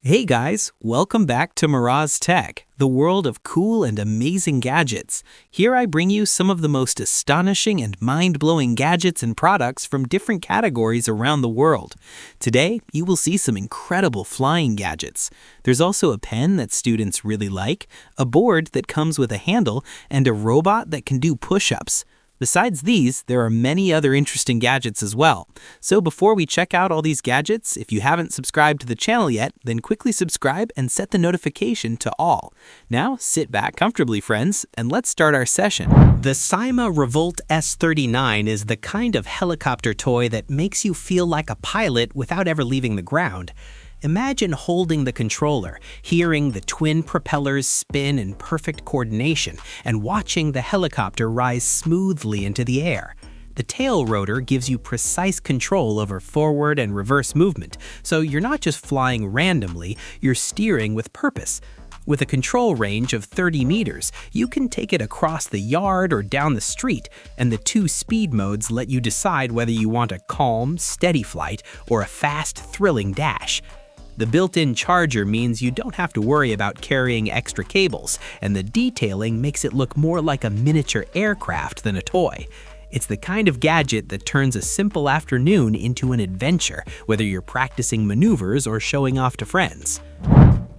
Hey guys, welcome back to Miraz Tech, the world of cool and amazing gadgets. Here I bring you some of the most astonishing and mind-blowing gadgets and products from different categories around the world. Today, you will see some incredible flying gadgets. There's also a pen that students really like, a board that comes with a handle, and a robot that can do push-ups. Besides these, there are many other interesting gadgets as well. So before we check out all these gadgets, if you haven't subscribed to the channel yet, then quickly subscribe and set the notification to all. Now, sit back comfortably, friends, and let's start our session. The Syma Revolt S39 is the kind of helicopter toy that makes you feel like a pilot without ever leaving the ground. Imagine holding the controller, hearing the twin propellers spin in perfect coordination, and watching the helicopter rise smoothly into the air. The tail rotor gives you precise control over forward and reverse movement, so you're not just flying randomly, you're steering with purpose. With a control range of 30 meters, you can take it across the yard or down the street, and the two speed modes let you decide whether you want a calm, steady flight or a fast, thrilling dash. The built-in charger means you don't have to worry about carrying extra cables, and the detailing makes it look more like a miniature aircraft than a toy. It's the kind of gadget that turns a simple afternoon into an adventure, whether you're practicing maneuvers or showing off to friends.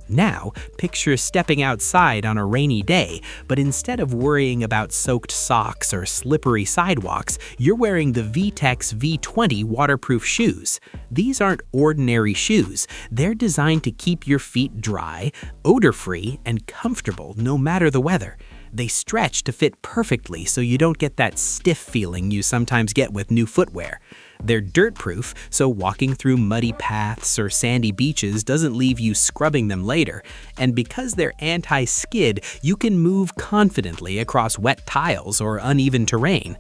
Now, picture stepping outside on a rainy day, but instead of worrying about soaked socks or slippery sidewalks, you're wearing the Vtex V20 waterproof shoes. These aren't ordinary shoes. They're designed to keep your feet dry, odor-free, and comfortable no matter the weather. They stretch to fit perfectly so you don't get that stiff feeling you sometimes get with new footwear. They're dirt-proof, so walking through muddy paths or sandy beaches doesn't leave you scrubbing them later. And because they're anti-skid, you can move confidently across wet tiles or uneven terrain.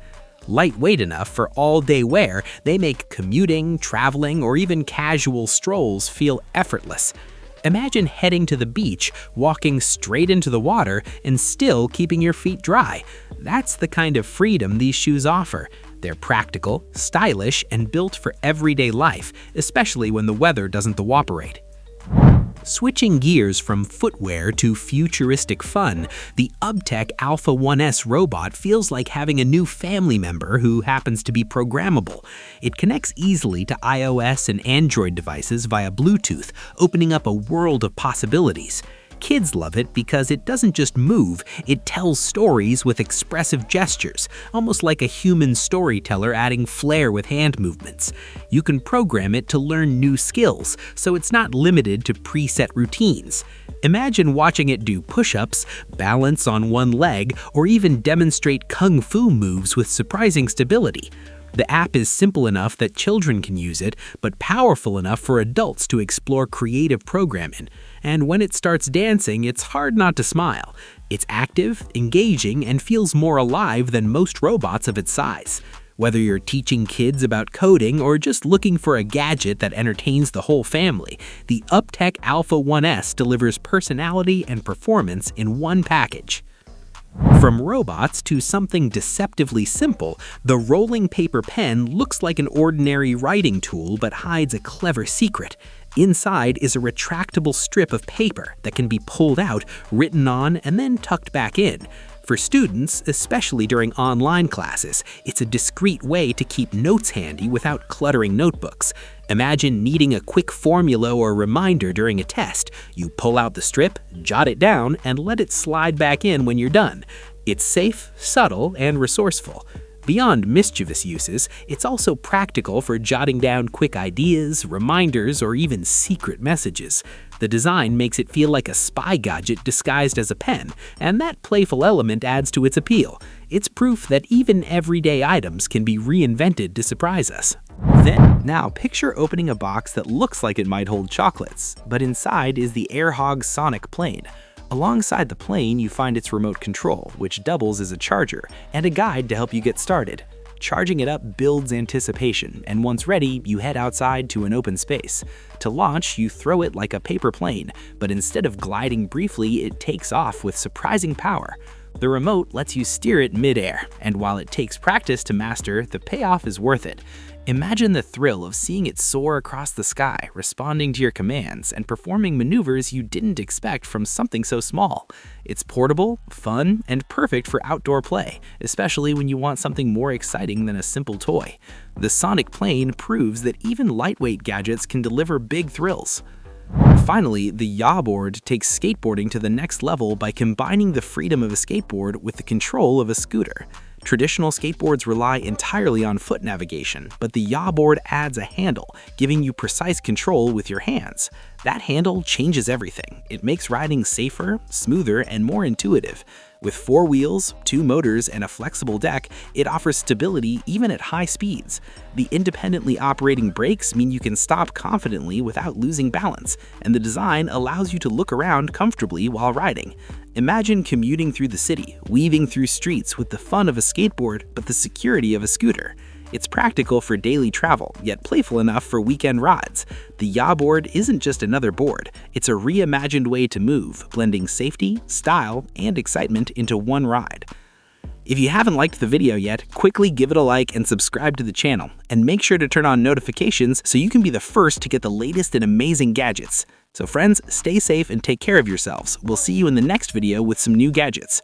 Lightweight enough for all-day wear, they make commuting, traveling, or even casual strolls feel effortless. Imagine heading to the beach, walking straight into the water, and still keeping your feet dry. That's the kind of freedom these shoes offer. They're practical, stylish, and built for everyday life, especially when the weather doesn't cooperate. Switching gears from footwear to futuristic fun, the UBTECH Alpha 1S robot feels like having a new family member who happens to be programmable. It connects easily to iOS and Android devices via Bluetooth, opening up a world of possibilities. Kids love it because it doesn't just move, it tells stories with expressive gestures, almost like a human storyteller adding flair with hand movements. You can program it to learn new skills, so it's not limited to preset routines. Imagine watching it do push-ups, balance on one leg, or even demonstrate kung fu moves with surprising stability. The app is simple enough that children can use it, but powerful enough for adults to explore creative programming. And when it starts dancing, it's hard not to smile. It's active, engaging, and feels more alive than most robots of its size. Whether you're teaching kids about coding or just looking for a gadget that entertains the whole family, the UBTECH Alpha 1S delivers personality and performance in one package. From robots to something deceptively simple, the rolling paper pen looks like an ordinary writing tool but hides a clever secret. Inside is a retractable strip of paper that can be pulled out, written on, and then tucked back in. For students, especially during online classes, it's a discreet way to keep notes handy without cluttering notebooks. Imagine needing a quick formula or reminder during a test. You pull out the strip, jot it down, and let it slide back in when you're done. It's safe, subtle, and resourceful. Beyond mischievous uses, it's also practical for jotting down quick ideas, reminders, or even secret messages. The design makes it feel like a spy gadget disguised as a pen, and that playful element adds to its appeal. It's proof that even everyday items can be reinvented to surprise us. Now picture opening a box that looks like it might hold chocolates, but inside is the Hogs sonic plane. Alongside the plane, you find its remote control, which doubles as a charger, and a guide to help you get started. Charging it up builds anticipation, and once ready, you head outside to an open space. To launch, you throw it like a paper plane, but instead of gliding briefly, it takes off with surprising power. The remote lets you steer it mid-air, and while it takes practice to master, the payoff is worth it. Imagine the thrill of seeing it soar across the sky, responding to your commands, and performing maneuvers you didn't expect from something so small. It's portable, fun, and perfect for outdoor play, especially when you want something more exciting than a simple toy. The Sonic Plane proves that even lightweight gadgets can deliver big thrills. Finally, the Yawboard takes skateboarding to the next level by combining the freedom of a skateboard with the control of a scooter. Traditional skateboards rely entirely on foot navigation, but the Yawboard adds a handle, giving you precise control with your hands. That handle changes everything. It makes riding safer, smoother, and more intuitive. With 4 wheels, 2 motors, and a flexible deck, it offers stability even at high speeds. The independently operating brakes mean you can stop confidently without losing balance, and the design allows you to look around comfortably while riding. Imagine commuting through the city, weaving through streets with the fun of a skateboard but the security of a scooter. It's practical for daily travel, yet playful enough for weekend rides. The Yawboard isn't just another board, it's a reimagined way to move, blending safety, style, and excitement into one ride. If you haven't liked the video yet, quickly give it a like and subscribe to the channel, and make sure to turn on notifications so you can be the first to get the latest and amazing gadgets. So friends, stay safe and take care of yourselves. We'll see you in the next video with some new gadgets.